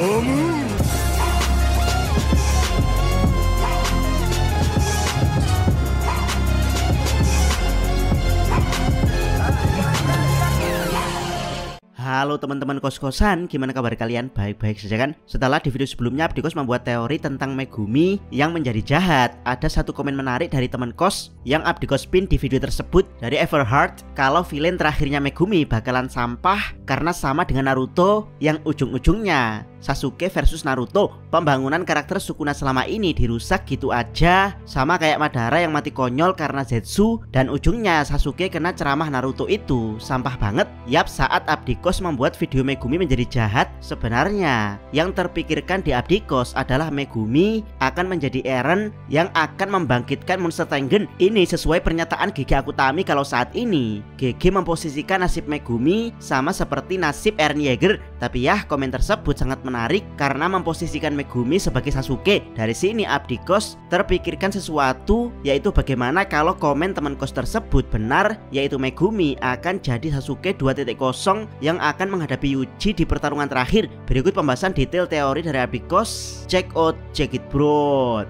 Halo teman-teman kos-kosan, gimana kabar kalian? Baik-baik saja kan? Setelah di video sebelumnya Abdikos membuat teori tentang Megumi yang menjadi jahat, ada satu komen menarik dari teman kos yang Abdikos pin di video tersebut dari Everheart kalau villain terakhirnya Megumi bakalan sampah karena sama dengan Naruto yang ujung-ujungnya Sasuke versus Naruto. Pembangunan karakter Sukuna selama ini dirusak gitu aja, sama kayak Madara yang mati konyol karena Zetsu, dan ujungnya Sasuke kena ceramah Naruto itu. Sampah banget. Yap, saat Abdikos membuat video Megumi menjadi jahat, sebenarnya yang terpikirkan di Abdikos adalah Megumi akan menjadi Eren yang akan membangkitkan Monster Tengen. Ini sesuai pernyataan GG Akutami kalau saat ini GG memposisikan nasib Megumi sama seperti nasib Eren Yeager. Tapi ya, komen tersebut sangat menarik karena memposisikan Megumi sebagai Sasuke. Dari sini Abdikos terpikirkan sesuatu, yaitu bagaimana kalau komen teman kos tersebut benar, yaitu Megumi akan jadi Sasuke 2.0 yang akan menghadapi Yuji di pertarungan terakhir. Berikut pembahasan detail teori dari Abdikos. Check it bro.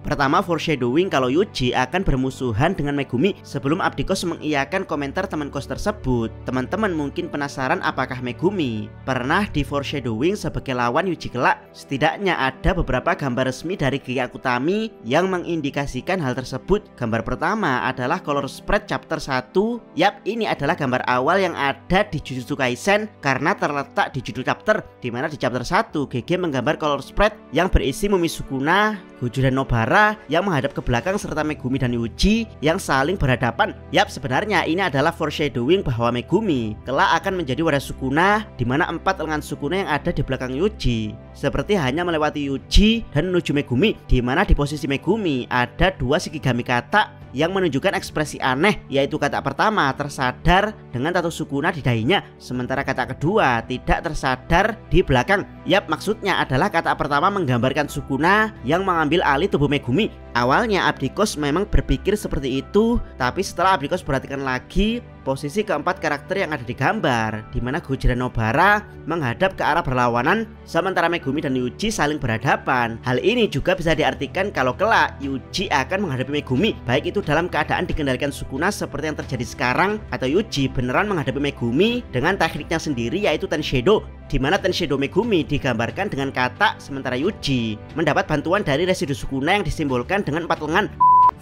Pertama, foreshadowing kalau Yuji akan bermusuhan dengan Megumi. Sebelum Abdikos mengiyakan komentar teman kos tersebut, teman-teman mungkin penasaran apakah Megumi pernah di foreshadowing sebagai lawan Yuji kelak. Setidaknya ada beberapa gambar resmi dari GG Akutami yang mengindikasikan hal tersebut. Gambar pertama adalah color spread chapter 1. Yap, ini adalah gambar awal yang ada di Jujutsu Kaisen karena terletak di judul chapter, dimana di chapter 1 GG menggambar color spread yang berisi Mumi Sukuna, Gojo dan Nobara yang menghadap ke belakang serta Megumi dan Yuji yang saling berhadapan. Yap, sebenarnya ini adalah foreshadowing bahwa Megumi kelak akan menjadi wadah Sukuna, di mana 4 lengan Sukuna yang ada di belakang Yuji seperti hanya melewati Yuji dan menuju Megumi, di mana di posisi Megumi ada 2 Shikigami kata yang menunjukkan ekspresi aneh, yaitu kata pertama tersadar dengan tato Sukuna di dahinya, sementara kata kedua tidak tersadar di belakang. Yap, maksudnya adalah kata pertama menggambarkan Sukuna yang mengambil alih tubuh Megumi. Awalnya Abdikos memang berpikir seperti itu, tapi setelah Abdikos perhatikan lagi posisi keempat karakter yang ada di gambar, di mana Gojo dan Nobara menghadap ke arah berlawanan, sementara Megumi dan Yuji saling berhadapan. Hal ini juga bisa diartikan kalau kelak Yuji akan menghadapi Megumi, baik itu dalam keadaan dikendalikan Sukuna seperti yang terjadi sekarang, atau Yuji beneran menghadapi Megumi dengan tekniknya sendiri, yaitu Tenseido, di mana Tenseido Megumi digambarkan dengan kata, sementara Yuji mendapat bantuan dari residu Sukuna yang disimbolkan dengan 4 lengan.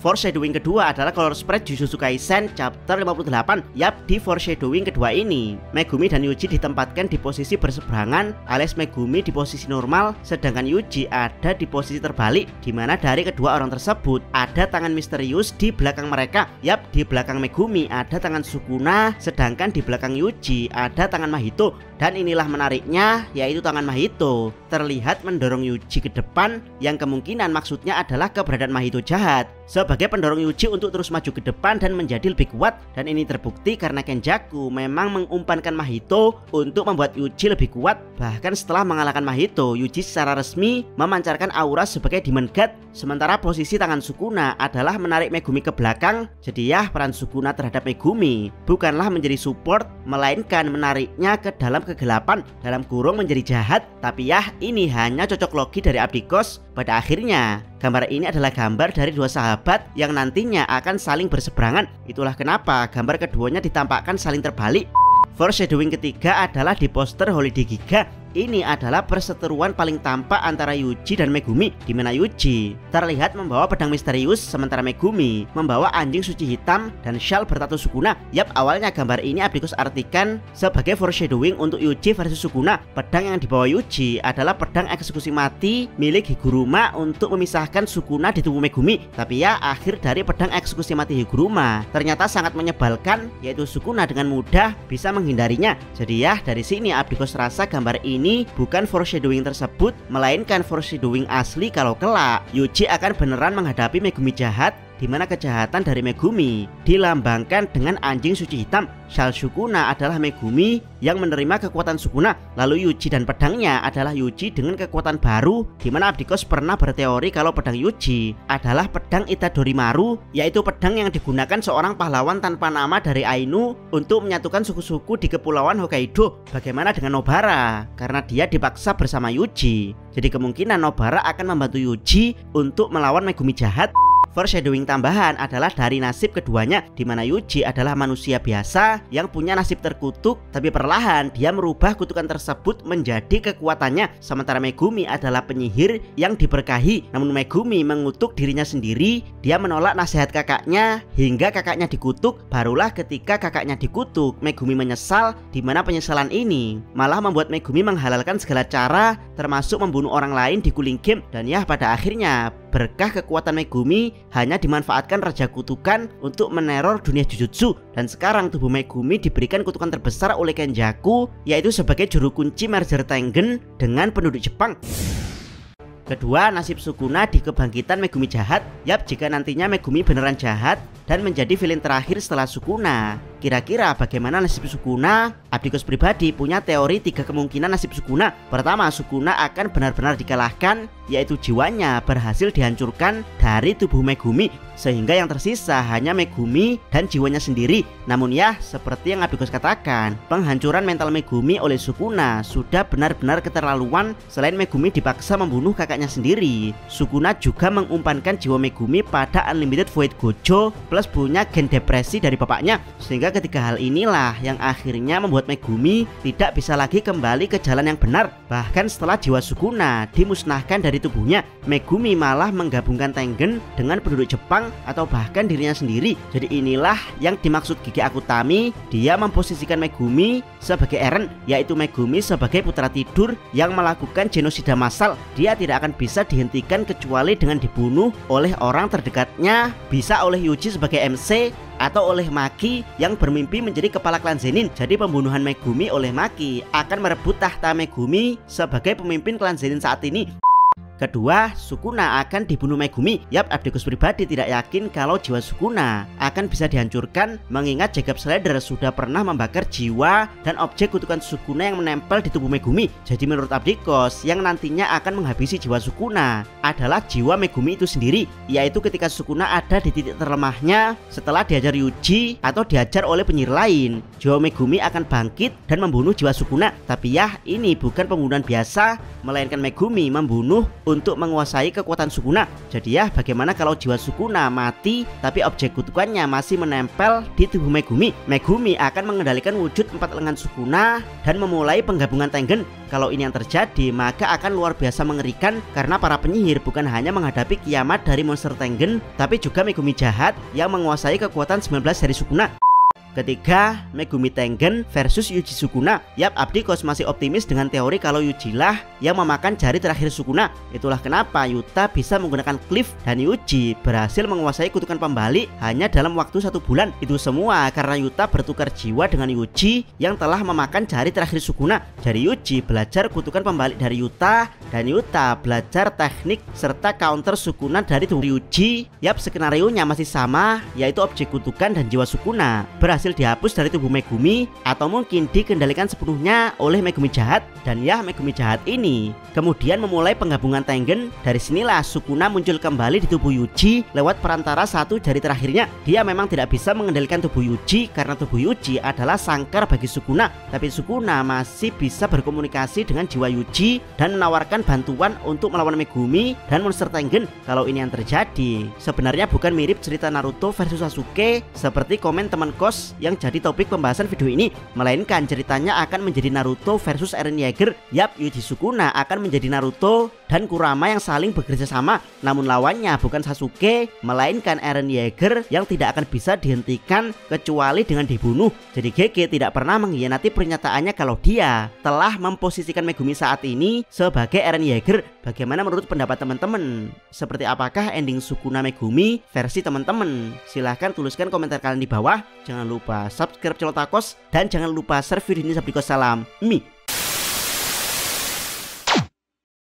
Foreshadowing kedua adalah color spread Jujutsu Kaisen chapter 58. Yap, di foreshadowing kedua ini Megumi dan Yuji ditempatkan di posisi berseberangan, alias Megumi di posisi normal sedangkan Yuji ada di posisi terbalik, di mana dari kedua orang tersebut ada tangan misterius di belakang mereka. Yap, di belakang Megumi ada tangan Sukuna, sedangkan di belakang Yuji ada tangan Mahito. Dan inilah menariknya, yaitu tangan Mahito terlihat mendorong Yuji ke depan, yang kemungkinan maksudnya adalah keberadaan Mahito jahat sebagai pendorong Yuji untuk terus maju ke depan dan menjadi lebih kuat. Dan ini terbukti karena Kenjaku memang mengumpankan Mahito untuk membuat Yuji lebih kuat. Bahkan setelah mengalahkan Mahito, Yuji secara resmi memancarkan aura sebagai Demon God. Sementara posisi tangan Sukuna adalah menarik Megumi ke belakang. Jadi ya, peran Sukuna terhadap Megumi bukanlah menjadi support, melainkan menariknya ke dalam kegelapan, dalam kurung menjadi jahat. Tapi ya, ini hanya cocok logi dari Abdikos. Pada akhirnya gambar ini adalah gambar dari 2 sahabat yang nantinya akan saling berseberangan. Itulah kenapa gambar keduanya ditampakkan saling terbalik. Foreshadowing ketiga adalah di poster Holiday Giga. Ini adalah perseteruan paling tampak antara Yuji dan Megumi, di mana Yuji terlihat membawa pedang misterius, sementara Megumi membawa anjing suci hitam dan shawl bertato Sukuna. Yap, awalnya gambar ini Abdikos artikan sebagai foreshadowing untuk Yuji versus Sukuna. Pedang yang dibawa Yuji adalah pedang eksekusi mati milik Higuruma untuk memisahkan Sukuna di tubuh Megumi. Tapi ya, akhir dari pedang eksekusi mati Higuruma ternyata sangat menyebalkan, yaitu Sukuna dengan mudah bisa menghindarinya. Jadi ya, dari sini Abdikos rasa gambar ini bukan foreshadowing tersebut, melainkan foreshadowing asli kalau kelak Yuji akan beneran menghadapi Megumi jahat, di mana kejahatan dari Megumi dilambangkan dengan anjing suci hitam. Shal Sukuna adalah Megumi yang menerima kekuatan Sukuna, lalu Yuji dan pedangnya adalah Yuji dengan kekuatan baru, di mana Abdikos pernah berteori kalau pedang Yuji adalah pedang Itadorimaru, yaitu pedang yang digunakan seorang pahlawan tanpa nama dari Ainu untuk menyatukan suku-suku di kepulauan Hokkaido. Bagaimana dengan Nobara? Karena dia dipaksa bersama Yuji, jadi kemungkinan Nobara akan membantu Yuji untuk melawan Megumi jahat. Foreshadowing tambahan adalah dari nasib keduanya, di mana Yuji adalah manusia biasa yang punya nasib terkutuk, tapi perlahan dia merubah kutukan tersebut menjadi kekuatannya. Sementara Megumi adalah penyihir yang diberkahi, namun Megumi mengutuk dirinya sendiri. Dia menolak nasihat kakaknya hingga kakaknya dikutuk. Barulah ketika kakaknya dikutuk, Megumi menyesal, di mana penyesalan ini malah membuat Megumi menghalalkan segala cara, termasuk membunuh orang lain di Cooling Game. Dan ya, pada akhirnya berkah kekuatan Megumi hanya dimanfaatkan Raja Kutukan untuk meneror dunia Jujutsu, dan sekarang tubuh Megumi diberikan kutukan terbesar oleh Kenjaku, yaitu sebagai juru kunci merger Tengen dengan penduduk Jepang. Kedua, nasib Sukuna di kebangkitan Megumi jahat. Yap, jika nantinya Megumi beneran jahat dan menjadi villain terakhir setelah Sukuna, kira-kira bagaimana nasib Sukuna? Abdikos pribadi punya teori 3 kemungkinan nasib Sukuna. Pertama, Sukuna akan benar-benar dikalahkan, yaitu jiwanya berhasil dihancurkan dari tubuh Megumi, sehingga yang tersisa hanya Megumi dan jiwanya sendiri. Namun ya, seperti yang Abdikos katakan, penghancuran mental Megumi oleh Sukuna sudah benar-benar keterlaluan. Selain Megumi dipaksa membunuh kakaknya sendiri, Sukuna juga mengumpankan jiwa Megumi pada Unlimited Void Gojo plus punya gen depresi dari bapaknya, sehingga ketiga hal inilah yang akhirnya membuat Megumi tidak bisa lagi kembali ke jalan yang benar. Bahkan setelah jiwa Sukuna dimusnahkan dari tubuhnya, Megumi malah menggabungkan Tengen dengan penduduk Jepang atau bahkan dirinya sendiri. Jadi inilah yang dimaksud Gege Akutami. Dia memposisikan Megumi sebagai Eren, yaitu Megumi sebagai putra tidur yang melakukan genosida massal. Dia tidak akan bisa dihentikan kecuali dengan dibunuh oleh orang terdekatnya, bisa oleh Yuji sebagai MC, atau oleh Maki yang bermimpi menjadi kepala klan Zenin. Jadi pembunuhan Megumi oleh Maki akan merebut tahta Megumi sebagai pemimpin klan Zenin saat ini. Kedua, Sukuna akan dibunuh Megumi. Yap, Abdikos pribadi tidak yakin kalau jiwa Sukuna akan bisa dihancurkan, mengingat Jacob Slater sudah pernah membakar jiwa dan objek kutukan Sukuna yang menempel di tubuh Megumi. Jadi menurut Abdikos, yang nantinya akan menghabisi jiwa Sukuna adalah jiwa Megumi itu sendiri, yaitu ketika Sukuna ada di titik terlemahnya setelah diajar Yuji atau diajar oleh penyihir lain, jiwa Megumi akan bangkit dan membunuh jiwa Sukuna. Tapi ya, ini bukan pembunuhan biasa, melainkan Megumi membunuh untuk menguasai kekuatan Sukuna. Jadi ya, bagaimana kalau jiwa Sukuna mati tapi objek kutukannya masih menempel di tubuh Megumi? Megumi akan mengendalikan wujud 4 lengan Sukuna dan memulai penggabungan Tengen. Kalau ini yang terjadi, maka akan luar biasa mengerikan, karena para penyihir bukan hanya menghadapi kiamat dari monster Tengen, tapi juga Megumi jahat yang menguasai kekuatan 19 dari Sukuna. Ketiga, Megumi Tengen versus Yuji Sukuna. Yap, Abdikos masih optimis dengan teori kalau Yuji lah yang memakan jari terakhir Sukuna. Itulah kenapa Yuta bisa menggunakan Cliff dan Yuji berhasil menguasai kutukan pembalik hanya dalam waktu 1 bulan. Itu semua karena Yuta bertukar jiwa dengan Yuji yang telah memakan jari terakhir Sukuna. Jadi Yuji belajar kutukan pembalik dari Yuta, dan Yuta belajar teknik serta counter Sukuna dari tubuh Yuji. Yap, skenarionya masih sama, yaitu objek kutukan dan jiwa Sukuna berhasil dihapus dari tubuh Megumi, atau mungkin dikendalikan sepenuhnya oleh Megumi jahat. Dan ya, Megumi jahat ini kemudian memulai penggabungan Tengen. Dari sinilah Sukuna muncul kembali di tubuh Yuji lewat perantara 1 jari terakhirnya. Dia memang tidak bisa mengendalikan tubuh Yuji karena tubuh Yuji adalah sangkar bagi Sukuna, tapi Sukuna masih bisa berkomunikasi dengan jiwa Yuji dan menawarkan bantuan untuk melawan Megumi dan monster Tengen. Kalau ini yang terjadi, sebenarnya bukan mirip cerita Naruto versus Sasuke seperti komen teman kos yang jadi topik pembahasan video ini, melainkan ceritanya akan menjadi Naruto versus Eren Yeager. Yap, Yuji Sukuna akan menjadi Naruto dan Kurama yang saling bekerja sama, namun lawannya bukan Sasuke, melainkan Eren Yeager yang tidak akan bisa dihentikan kecuali dengan dibunuh. Jadi Gege tidak pernah mengkhianati pernyataannya kalau dia telah memposisikan Megumi saat ini sebagai Eren Yeager. Bagaimana menurut pendapat teman-teman? Seperti apakah ending Sukuna Megumi versi teman-teman? Silahkan tuliskan komentar kalian di bawah. Jangan lupa subscribe channel Takos dan jangan lupa share video ini. Abdikos salam Mi.